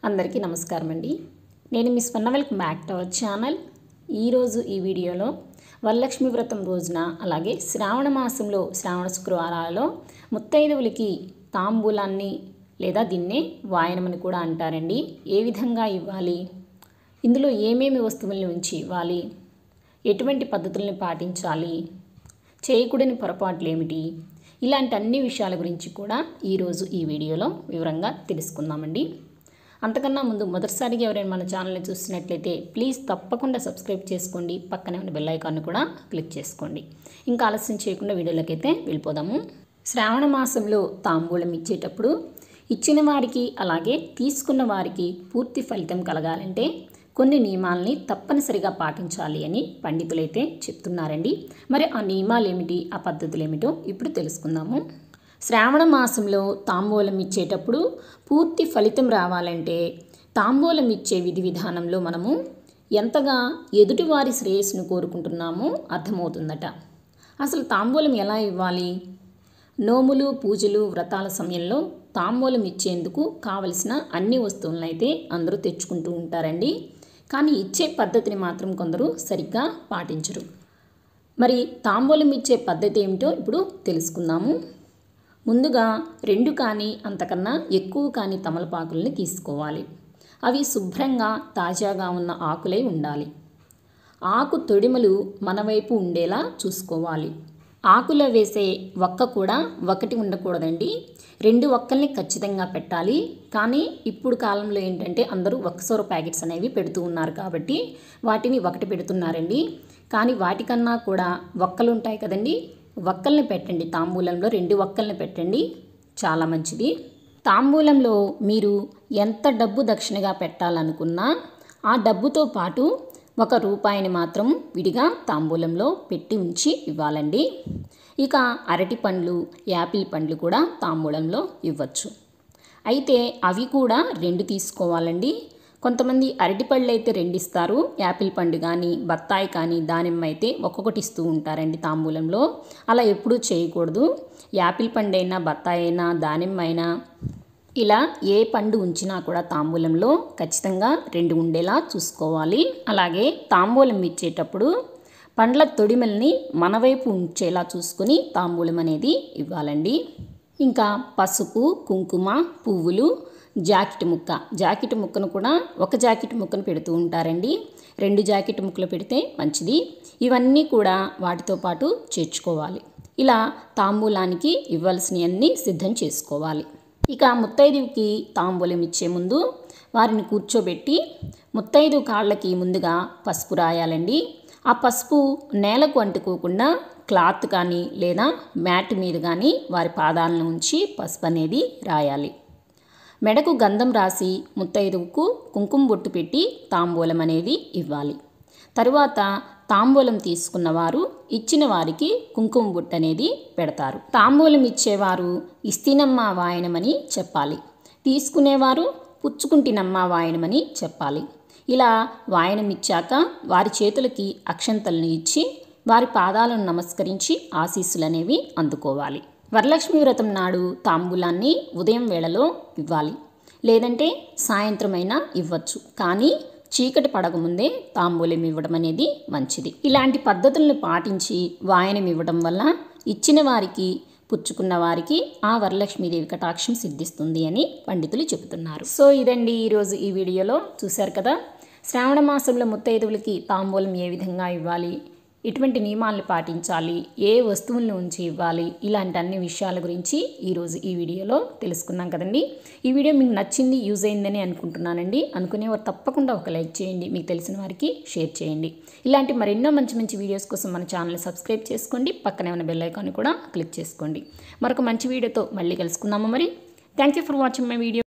అందరికీ నమస్కారం అండి. నేను మీ స్వర్ణ. Welcome back to our channel. ఈరోజు ఈ వీడియోలో వరలక్ష్మి వ్రతం రోజున అలాగే శ్రావణ మాసంలో శ్రావణ శుక్రవారాలలో ముత్తైదువులకి తాంబూలాన్ని లేదా దీన్నే వాయనమని కూడా అంటారండి. ఏ విధంగా ఇవ్వాలి, ఇందులో ఏమేమి వస్తువులను ఉంచి ఇవ్వాలి, ఎటువంటి పద్ధతులను పాటించాలి, చేయకూడని పొరపాట్లు ఏమిటి, ఇలాంటి అన్ని విషయాల గురించి కూడా ఈరోజు ఈ వీడియోలో వివరంగా తెలుసుకుందామండి. అంతకన్నా ముందు మొదటిసారిగా ఎవరైనా మన ఛానల్ని చూస్తున్నట్లయితే ప్లీజ్ తప్పకుండా సబ్స్క్రైబ్ చేసుకోండి. పక్కనే ఉన్న బెల్ ఐకాన్ని కూడా క్లిక్ చేసుకోండి. ఇంకా ఆలస్యం చేయకుండా వీడియోలోకి అయితే వెళ్ళిపోదాము. శ్రావణ మాసంలో తాంబూలం ఇచ్చేటప్పుడు ఇచ్చిన వారికి అలాగే తీసుకున్న వారికి పూర్తి ఫలితం కలగాలంటే కొన్ని నియమాలని తప్పనిసరిగా పాటించాలి అని పండితులైతే చెప్తున్నారండి. మరి ఆ నియమాలు ఏమిటి, ఆ పద్ధతులు ఏమిటో ఇప్పుడు తెలుసుకుందాము. శ్రావణ మాసంలో తాంబూలం ఇచ్చేటప్పుడు పూర్తి ఫలితం రావాలంటే తాంబూలం ఇచ్చే విధి విధానంలో మనము ఎంతగా ఎదుటివారి శ్రేయస్సును కోరుకుంటున్నామో అర్థమవుతుందట. అసలు తాంబూలం ఎలా ఇవ్వాలి? నోములు, పూజలు, వ్రతాల సమయంలో తాంబూలం ఇచ్చేందుకు కావలసిన అన్ని వస్తువులను అయితే అందరూ తెచ్చుకుంటూ ఉంటారండి. కానీ ఇచ్చే పద్ధతిని మాత్రం కొందరు సరిగ్గా పాటించరు. మరి తాంబూలం ఇచ్చే పద్ధతి ఏమిటో ఇప్పుడు తెలుసుకుందాము. ముందుగా 2 కానీ అంతకన్నా ఎక్కువ కానీ తమలపాకుల్ని తీసుకోవాలి. అవి శుభ్రంగా తాజాగా ఉన్న ఆకులై ఉండాలి. ఆకు తొడిమలు మన వైపు ఉండేలా చూసుకోవాలి. ఆకులో వేసే వక్క కూడా ఒకటి ఉండకూడదండి. 2 వక్కల్ని ఖచ్చితంగా పెట్టాలి. కానీ ఇప్పుడు కాలంలో ఏంటంటే అందరూ వక్కసూర ప్యాకెట్స్ అనేవి పెడుతూ ఉన్నారు కాబట్టి వాటిని ఒకటి పెడుతున్నారండి. కానీ వాటికన్నా కూడా వక్కలు ఉంటాయి కదండి, వక్కల్ని పెట్టండి. తాంబూలంలో 2 వక్కల్ని పెట్టండి, చాలా మంచిది. తాంబూలంలో మీరు ఎంత డబ్బు దక్షిణగా పెట్టాలనుకున్నా ఆ డబ్బుతో పాటు ₹1 మాత్రం విడిగా తాంబూలంలో పెట్టి ఉంచి ఇవ్వాలండి. ఇక అరటి పండ్లు, యాపిల్ పండ్లు కూడా తాంబూలంలో ఇవ్వచ్చు. అయితే అవి కూడా 2 తీసుకోవాలండి. కొంతమంది అరటిపళ్ళు అయితే 2 ఇస్తారు, యాపిల్ పండు కానీ బత్తాయి కానీ దానిమ్మ అయితే ఒక్కొక్కటి ఇస్తూ ఉంటారండి తాంబూలంలో. అలా ఎప్పుడూ చేయకూడదు. యాపిల్ పండు అయినా బత్తాయి అయినా దానిమ్మ అయినా ఇలా ఏ పండు ఉంచినా కూడా తాంబూలంలో ఖచ్చితంగా 2 ఉండేలా చూసుకోవాలి. అలాగే తాంబూలం ఇచ్చేటప్పుడు పండ్ల తొడిమల్ని మన వైపు ఉంచేలా చూసుకొని తాంబూలం అనేది ఇవ్వాలండి. ఇంకా పసుపు, కుంకుమ, పువ్వులు, జాకెట్ ముక్కను కూడా ఒక జాకెట్ ముక్కను పెడుతూ ఉంటారండి. 2 జాకెట్ ముక్కలు పెడితే మంచిది. ఇవన్నీ కూడా వాటితో పాటు చేర్చుకోవాలి. ఇలా తాంబూలానికి ఇవ్వాల్సినవన్నీ సిద్ధం చేసుకోవాలి. ఇక ముత్తైదువుకి తాంబూలం ఇచ్చే ముందు వారిని కూర్చోబెట్టి ముత్తైదు కాళ్ళకి ముందుగా పసుపు రాయాలండి. ఆ పసుపు నేలకు అంటుకోకుండా క్లాత్ కానీ లేదా మ్యాట్ మీద కానీ వారి పాదాలను ఉంచి పసుపు అనేది రాయాలి. మెడకు గంధం రాసి ముత్తైదువుకు కుంకుమ బొట్టు పెట్టి తాంబూలం అనేది ఇవ్వాలి. తరువాత తాంబూలం తీసుకున్నవారు ఇచ్చిన వారికి కుంకుమ బొట్టు అనేది పెడతారు. తాంబూలం ఇచ్చేవారు ఇస్తినమ్మ వాయనమని చెప్పాలి. తీసుకునేవారు పుచ్చుకుంటినమ్మ వాయనమని చెప్పాలి. ఇలా వాయనం ఇచ్చాక వారి చేతులకి అక్షంతలను ఇచ్చి వారి పాదాలను నమస్కరించి ఆశీస్సులు అనేవి అందుకోవాలి. వరలక్ష్మి వ్రతం నాడు తాంబూలాన్ని ఉదయం వేళలో ఇవ్వాలి, లేదంటే సాయంత్రమైనా ఇవ్వచ్చు. కానీ చీకటి పడకముందే తాంబూలం ఇవ్వడం అనేది మంచిది. ఇలాంటి పద్ధతులను పాటించి వాయనం ఇవ్వడం వల్ల ఇచ్చిన వారికి పుచ్చుకున్న వారికి ఆ వరలక్ష్మీదేవి కటాక్షం సిద్ధిస్తుంది అని పండితులు చెబుతున్నారు. సో ఇదండి ఈరోజు ఈ వీడియోలో. చూశారు కదా, శ్రావణ మాసంలో ముత్తైదువులకి తాంబూలం ఏ విధంగా ఇవ్వాలి, ఎటువంటి నియమాలను పాటించాలి, ఏ వస్తువులను ఉంచి ఇవ్వాలి, ఇలాంటి అన్ని విషయాల గురించి ఈరోజు ఈ వీడియోలో తెలుసుకున్నాం కదండి. ఈ వీడియో మీకు నచ్చింది, యూజ్ అయిందని అనుకుంటున్నానండి. అనుకునేవారు తప్పకుండా ఒక లైక్ చేయండి, మీకు తెలిసిన వారికి షేర్ చేయండి. ఇలాంటి మరెన్నో మంచి మంచి వీడియోస్ కోసం మన ఛానల్ని సబ్స్క్రైబ్ చేసుకోండి. పక్కనే ఉన్న బెల్ ఐకాన్ని కూడా క్లిక్ చేసుకోండి. మరొక మంచి వీడియోతో మళ్ళీ కలుసుకుందాము. మరి thank you for watching my video.